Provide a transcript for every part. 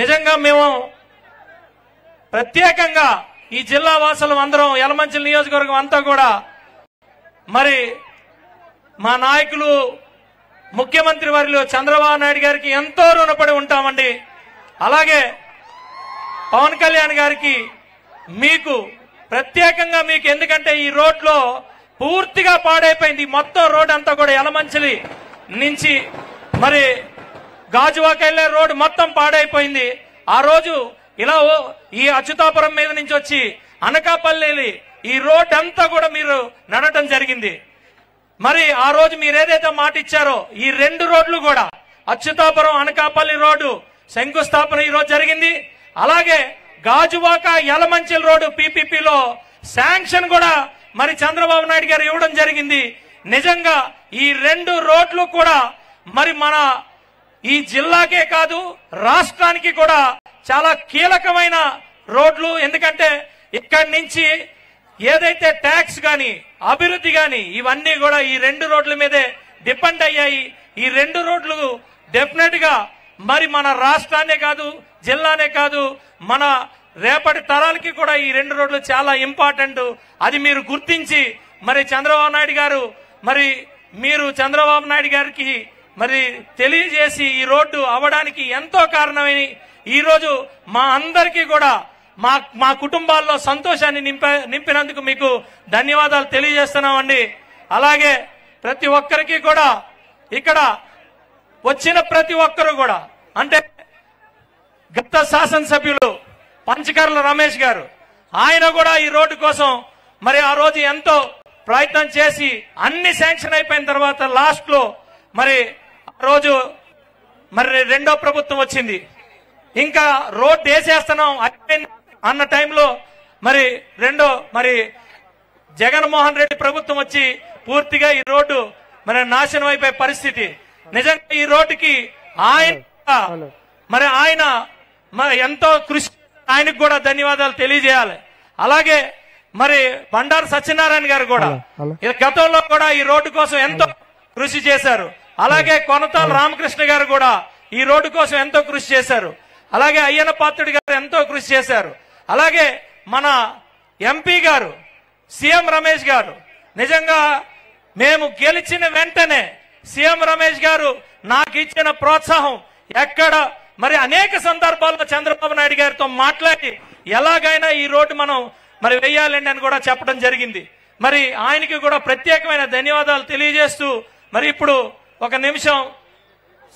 నిజంగా మేము ప్రత్యేకంగా ఈ జిల్లా వాసులు అందరం యలమంచిలి నియోజకవర్గం అంతా కూడా మరి మా నాయకులు ముఖ్యమంత్రి వర్యులు చంద్రబాబు నాయుడు గారికి ఎంతో రుణపడి ఉంటామండి. అలాగే పవన్ కళ్యాణ్ గారికి మీకు ప్రత్యేకంగా మీకు, ఎందుకంటే ఈ రోడ్లో పూర్తిగా పాడైపోయింది. మొత్తం రోడ్ అంతా కూడా యలమంచిలి నుంచి మరి గాజువాక వెళ్లే రోడ్డు మొత్తం పాడైపోయింది. ఆ రోజు ఇలా ఈ అచ్యుతాపురం మీద నుంచి వచ్చి అనకాపల్లి ఈ రోడ్ అంతా కూడా మీరు నడటం జరిగింది. మరి ఆ రోజు మీరు ఏదైతే మాట ఇచ్చారో ఈ 2 రోడ్లు కూడా అచ్యుతాపురం అనకాపల్లి రోడ్డు శంకుస్థాపన ఈ రోజు జరిగింది. అలాగే గాజువాక యలమంచిలి రోడ్డు పీపీపీలో శాంక్షన్ కూడా మరి చంద్రబాబు నాయుడు గారు ఇవ్వడం జరిగింది. నిజంగా ఈ 2 రోడ్లు కూడా మరి మన ఈ జిల్లాకే కాదు రాష్ట్రానికి కూడా చాలా కీలకమైన రోడ్లు. ఎందుకంటే ఇక్కడి నుంచి ఏదైతే ట్యాక్స్ గాని అభివృద్ధి గాని ఇవన్నీ కూడా ఈ 2 రోడ్ల మీదే డిపెండ్ అయ్యాయి. ఈ 2 రోడ్లు డెఫినెట్ గా మరి మన రాష్ట్రాన్నే కాదు జిల్లానే కాదు మన రేపటి తరాలకి కూడా ఈ 2 రోడ్లు చాలా ఇంపార్టెంట్. అది మీరు గుర్తించి మరి చంద్రబాబు నాయుడు గారు మరి మీరు చంద్రబాబు నాయుడు గారికి మరి తెలియజేసి ఈ రోడ్డు అవ్వడానికి ఎంతో కారణమని ఈ రోజు మా అందరికీ కూడా మా కుటుంబాల్లో సంతోషాన్ని నింపినందుకు మీకు ధన్యవాదాలు తెలియజేస్తున్నామండి. అలాగే ప్రతి ఒక్కరికి కూడా ఇక్కడ వచ్చిన ప్రతి ఒక్కరు కూడా అంటే గత శాసనసభ్యులు పంచకర్ల రమేష్ గారు ఆయన కూడా ఈ రోడ్డు కోసం మరి ఆ రోజు ఎంతో ప్రయత్నం చేసి అన్ని శాంక్షన్ అయిపోయిన తర్వాత లాస్ట్ లో మరి ఆ రోజు మరి 2వ ప్రభుత్వం వచ్చింది. ఇంకా రోడ్ వేసేస్తున్నాం అయిపోయింది అన్న టైంలో మరి మరి జగన్మోహన్ రెడ్డి ప్రభుత్వం వచ్చి పూర్తిగా ఈ రోడ్డు మరి నాశనం అయిపోయే పరిస్థితి. నిజంగా ఈ రోడ్డుకి ఆయన ఎంతో కృషి, ఆయనకు కూడా ధన్యవాదాలు తెలియజేయాలి. అలాగే మరి బండారు సత్యనారాయణ గారు కూడా గతంలో కూడా ఈ రోడ్డు కోసం ఎంతో కృషి చేశారు. అలాగే కొనతాల రామకృష్ణ గారు కూడా ఈ రోడ్డు కోసం ఎంతో కృషి చేశారు. అలాగే అయ్యన్న పాత్రుడి గారు ఎంతో కృషి చేశారు. అలాగే మన ఎంపీ గారు సీఎం రమేష్ గారు నిజంగా మేము గెలిచిన వెంటనే సీఎం రమేష్ గారు నాకు ఇచ్చిన ప్రోత్సాహం ఎక్కడ మరి అనేక సందర్భాల్లో చంద్రబాబు నాయుడు గారితో మాట్లాడి ఎలాగైనా ఈ రోడ్డు మనం మరి వేయాలండి అని కూడా చెప్పడం జరిగింది. మరి ఆయనకి కూడా ప్రత్యేకమైన ధన్యవాదాలు తెలియజేస్తూ మరి ఇప్పుడు ఒక నిమిషం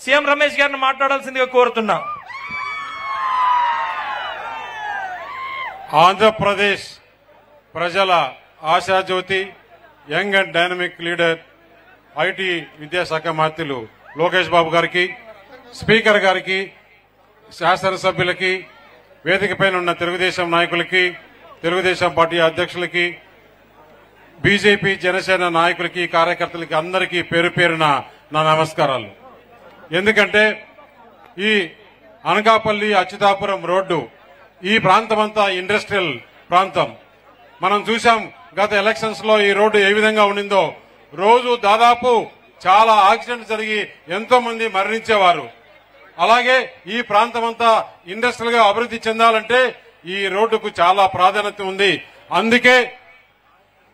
సీఎం రమేష్ గారిని మాట్లాడాల్సిందిగా కోరుతున్నా. ఆంధ్రప్రదేశ్ ప్రజల ఆశాజ్యోతి, young and dynamic leader, IT విద్యాశాఖ మంత్రులు లోకేష్ బాబు గారికి, స్పీకర్ గారికి, శాసనసభ్యులకి, వేదికపైన ఉన్న తెలుగుదేశం నాయకులకి, తెలుగుదేశం పార్టీ అధ్యక్షులకి, బీజేపీ జనసేన నాయకులకి, కార్యకర్తలకి అందరికీ పేరు పేరున నా నమస్కారాలు. ఎందుకంటే ఈ అనకాపల్లి అచ్యుతాపురం రోడ్డు ఈ ప్రాంతమంతా ఇండస్ట్రియల్ ప్రాంతం. మనం చూసాం గత ఎలక్షన్స్ లో ఈ రోడ్డు ఏ విధంగా ఉండిందో. రోజు దాదాపు చాలా యాక్సిడెంట్స్ జరిగి ఎంతో మంది మరణించేవారు. అలాగే ఈ ప్రాంతమంతా ఇండస్ట్రియల్ గా అభివృద్ధి చెందాలంటే ఈ రోడ్డుకు చాలా ప్రాధాన్యత ఉంది. అందుకే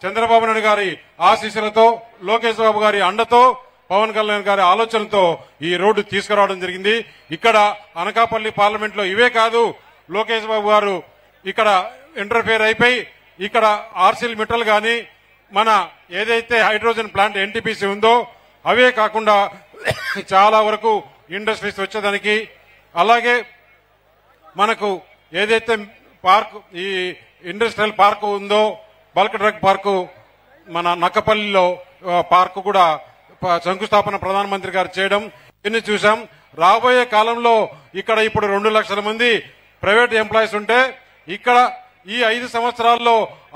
చంద్రబాబు నాయుడు గారి ఆశీస్సులతో, లోకేష్ బాబు గారి అండతో, పవన్ కళ్యాణ్ గారి ఆలోచనతో ఈ రోడ్డు తీసుకురావడం జరిగింది. ఇక్కడ అనకాపల్లి పార్లమెంట్ లో ఇవే కాదు, లోకేష్ బాబు గారు ఇక్కడ ఇంటర్ఫేర్ అయిపోయి ఇక్కడ ఆర్సిల్ మిట్టల్ గాని మన ఏదైతే హైడ్రోజన్ ప్లాంట్ ఎన్టీపీసీ ఉందో అవే కాకుండా చాలా వరకు ఇండస్ట్రీస్ వచ్చేదానికి, అలాగే మనకు ఏదైతే పార్క్ ఈ ఇండస్ట్రియల్ పార్క్ ఉందో బల్క్ డ్రగ్ పార్కు మన నక్కపల్లిలో పార్కు కూడా శంకుస్థాపన ప్రధానమంత్రి గారు చేయడం ఇన్ని చూసాం. రాబోయే కాలంలో ఇక్కడ ఇప్పుడు 2 లక్షల మంది ప్రైవేట్ ఎంప్లాయీస్ ఉంటే ఇక్కడ ఈ 5 సంవత్సరాల్లో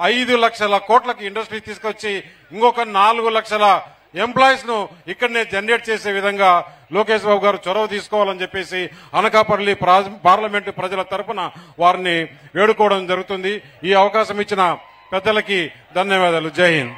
5 లక్షల కోట్లకి ఇండస్ట్రీ తీసుకొచ్చి ఇంకొక 4 లక్షల ఎంప్లాయీస్ ను ఇక్కడనే జనరేట్ చేసే విధంగా లోకేష్ బాబు గారు చొరవ తీసుకోవాలని చెప్పేసి అనకాపల్లి పార్లమెంటు ప్రజల తరపున వారిని వేడుకోవడం జరుగుతుంది. ఈ అవకాశం ఇచ్చిన పెద్దలకి ధన్యవాదాలు. జై హింద్.